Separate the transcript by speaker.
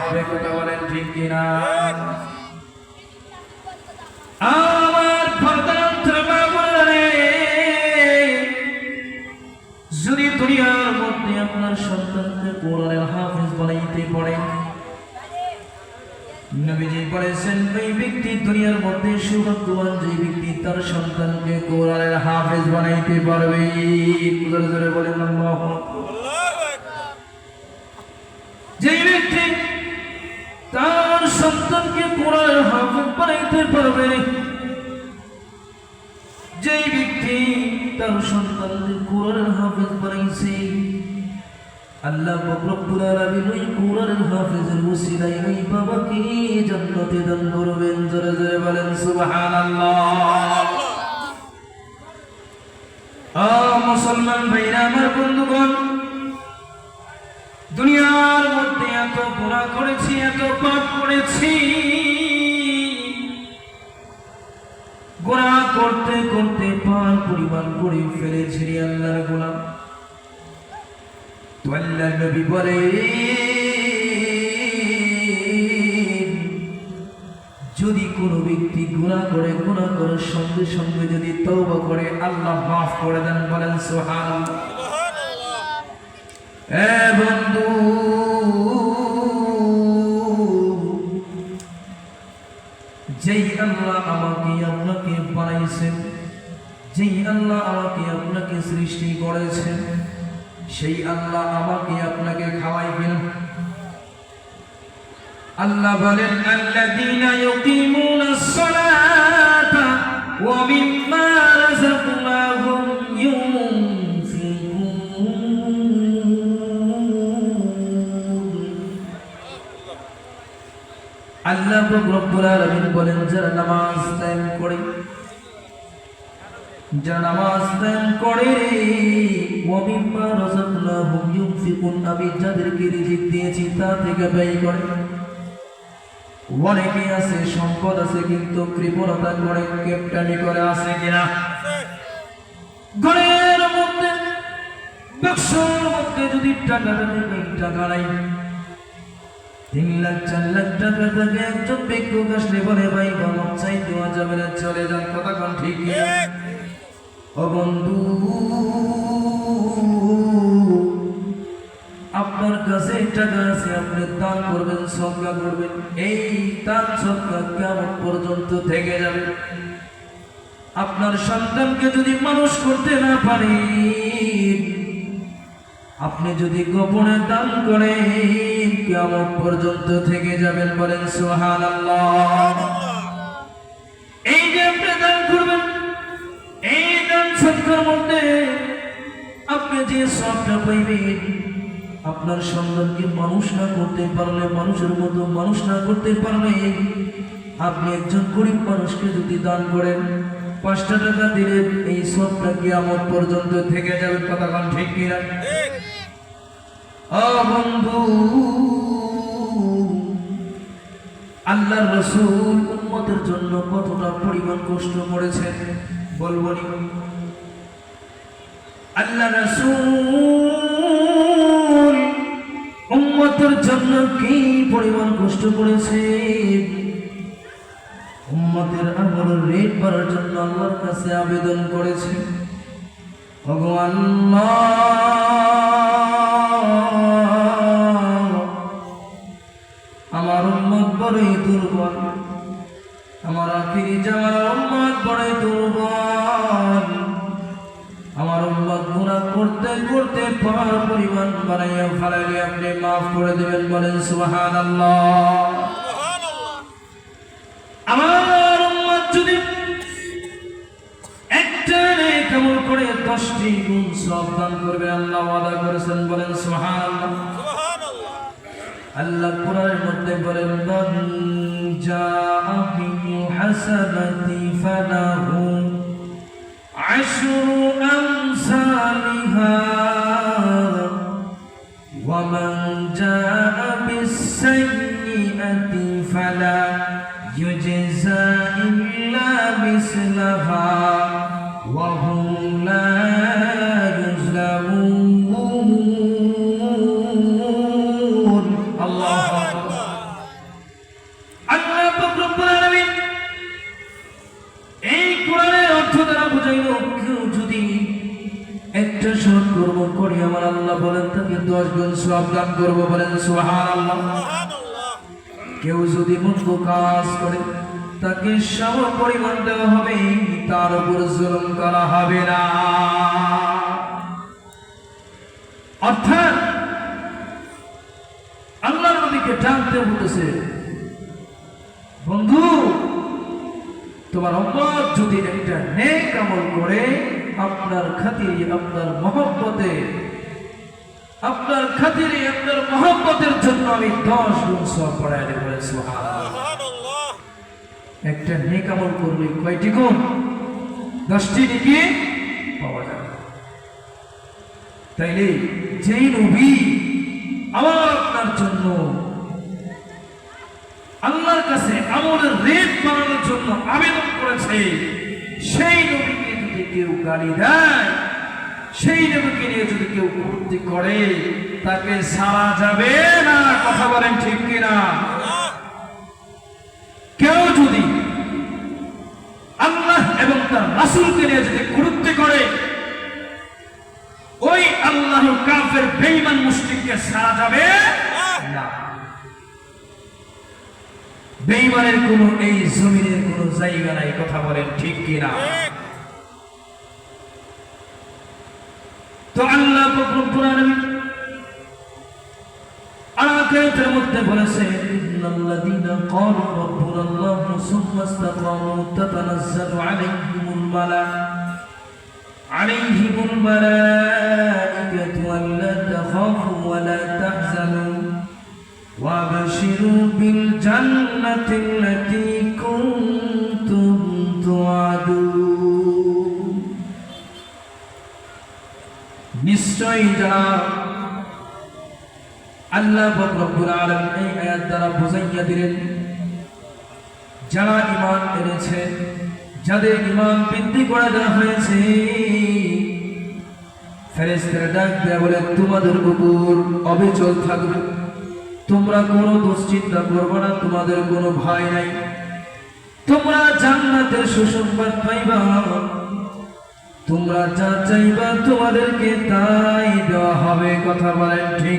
Speaker 1: হবে কথা বলেন ঠিক কিনা? আমার যদি দুনিয়ার মধ্যে আপনার সন্তানকে কোরআনের হাফেজ বানাইতে পারে, নবীজি বলেছেন ওই ব্যক্তি দুনিয়ার মধ্যে সৌভাগ্যবান যে ব্যক্তি তার সন্তানকে কোরআনের হাফেজ বানাইতে পারবে। জোরে জোরে বলেন আল্লাহু আকবার। যে ব্যক্তি তার সন্তানকে কোরআনের হাফেজ বানাইতে পারবে, যে ব্যক্তি তার সন্তানকে কোরআনের হাফেজ বানাইছে, আল্লাহ রব্বুল আলামিন ওই কোরআনের হাফেজের ওসিলায় ওই বাবাকে জান্নাতে দান করবেন। জোরে জোরে বলেন সুবহানাল্লাহ। মুসলমান ভাইরা আমার, বন্ধুগণ, দুনিয়ার মধ্যে এত গুনাহ করেছি, এত পাপ করেছি, গুনাহ করতে করতে পার পরিমাণ করে ফেলেছি আল্লাহর গোলাম। তো আল্লাহ নবী বলে, যদি কোনো ব্যক্তি গুনাহ করে, গুনাহ করার সঙ্গে সঙ্গে যদি তওবা করে, আল্লাহ মাফ করে দেন। বলেন সুবহানাল্লাহ। এ বন্ধু, যেই আল্লাহ আমাকে আপনাকে বানাইছেন, যেই আল্লাহ আমাকে আপনাকে সৃষ্টি করেছেন, সেই আল্লাহ আমাকে আপনাকে খাওয়াইবেন। আল্লাহ বলেন, আল্লাযীনা ইউকিমুনাস সালাতা ওয়া মিম্মা রাযাকনাহুম ইউনফিকুন। আল্লাহ রব্বুল আলামিন বলেন, যারা নামাজ কায়েম করে, যারা নামাজ কায়েম করে, ওয়া মিম্মা রাযাকনাহুম ইউনফিকুন, আমি যাদেরকে রিজিক দিয়েছি তা থেকে ব্যয় করে। অনেকে আছে, সম্পদ আছে, কিন্তু কৃপণতা করে, কেপটামি করে, আছে কিনা? ঘরের মধ্যে, বাক্সর মধ্যে যদি টাকা থাকে, টাকা নাই, 3 লাখ 4 লাখ টাকা থাকে, একজন ভিক্ষুক আসলে বলে, ভাই বামক চাই, দেওয়া যাবে না, চলে যান। কথা কোন ঠিক কিনা? ও বন্ধু, আপনার কাছে টাকা আছে, আপনি দান করবেন, সদকা করবেন, এই দান সদকা কিয়ামত পর্যন্ত থেকে যাবে। আপনার সন্তানকে যদি মানুষ করতে না পারে, আপনি যদি গোপনে দান করেন, কিয়ামত পর্যন্ত থেকে যাবেন। বলেন সুবহানাল্লাহ। এই যে আপনি দান করবেন, এই দান সদকার মধ্যে আপনি যে সবটা পাইবেন, আপনার সন্তানকে মানুষ না করতে পারলে, মানুষের মতো মানুষ না করতে পারলে, আপনি একজন গরিব মানুষকে যদি দান করেন, 5টা টাকা দিলেন, এই সবটা কিয়ামত পর্যন্ত থেকে যাবে। কথা কোন ঠিক কিনা? ও বন্ধু, আল্লাহর রাসূল উম্মতের জন্য কতটা পরিমাণ কষ্ট করেছেন বলবো নি? আল্লাহর রাসূল উম্মতের জন্য কি পরিমাণ কষ্ট করেছে, উম্মতের আমলের রেট বাড়ার জন্য আল্লাহর কাছে আবেদন করেছে। ভগবান আমার উম্মত বড়ই দুর্বল, আমার আখিরি জামানার উম্মত বড়ই দুর্বল, আমার উম্মত গুনাহ করতে করতে পার পরিমাণ বানাইয়া ফেলাইলে আপনি মাফ করে দেবেন। বলেন সুবহানাল্লাহ। আমার উম্মত যদি একটা নেক আমল করে 10টি গুণ সওয়াব দান করবে, আল্লাহ ওয়াদা করেছেন। বলেন সুবহানাল্লাহ। আল্লাহ কোরআনের মধ্যে বলেন, মান জাআ বিল হাসানাতি ফালাহু আশরু আমসালিহা ওয়া মান জাআ বিস সাইয়্যিআতি ফালা ইউজজা ইল্লা মিসলাহা ওয়া হুম লা ইউজলামুন। আল্লাহু আকবার। 10 গুণ সওয়াব দান করব, বলেন সুবহানাল্লাহ। কেউ যদি মন্দ কাজ করে তাকে সম পরিমাণ দেওয়া হবে, তার উপর জুলুম করা হবে না। অর্থাৎ আল্লাহর নবীকে ডাকতে বলতেছে, বন্ধু তোমার উম্মত যদি একটা নেক আমল করে আপনার খাতিরে, আপনার মহব্বতে, আপনার খাতিরে, আপনার মহব্বতের জন্য আমি 10 গুণ সওয়াব বাড়ায় দেব, বলেন সুবহানাল্লাহ। একটা নেক আমল করলে কয়টি গুণ? 10টি নেকি পাওয়া যাবে। তাইলে যেই নবী আমার আপনার জন্য আল্লাহর কাছে আমলের রেট বাড়ানোর জন্য আবেদন করেছে, সেই নবীকে যদি কেউ গালি দেয়, সেই নবীকে নিয়ে যদি কেউ কটূক্তি করে, তাকে ছাড়া যাবে না। কথা বলেন ঠিক কিনা? কেউ যদি আল্লাহ এবং তার রাসূলকে নিয়ে যদি কটূক্তি করে, ওই আল্লাহর কাফের বেঈমান মুশরিককে ছাড়া যাবে না। বেঈমানের কোন এই জমিনের কোন জায়গা নাই। কথা বলেন ঠিক কিনা? তো আল্লাহ রব্বুল আলামিন আয়াতের মধ্যে বলেছেন, ইন্নাল্লাযীনা ক্বালু রাব্বুনাল্লাহু সুম্মা ইসতাকামু তাতানাজ্জালু আলাইহিমুল মালাঈকাতু আল্লা তাখাফু ওয়া লা তাহজানু وابشروا بالجنة التي كنتم توعدون। নিশ্চয় যারা আল্লাহ রব্বুল আলামিন এই আয়াত দ্বারা বুঝাইয়া দিলেন, যারা ঈমান এনেছে, যাদের ঈমান বৃদ্ধি করে দেওয়া হয়েছে, ফেরেশতারা ডাক দেয়া বলে, তোমাদের উপর অবিচল থাকবে, তোমরা কোনো দুশ্চিন্তা করবে না, তোমাদের কোনো ভয় নাই, তোমরা জান্নাতের সুসংবাদ পাইবা, তোমরা যা চাইবা তোমাদেরকে তাই দেওয়া হবে। কথা বলেন ঠিক।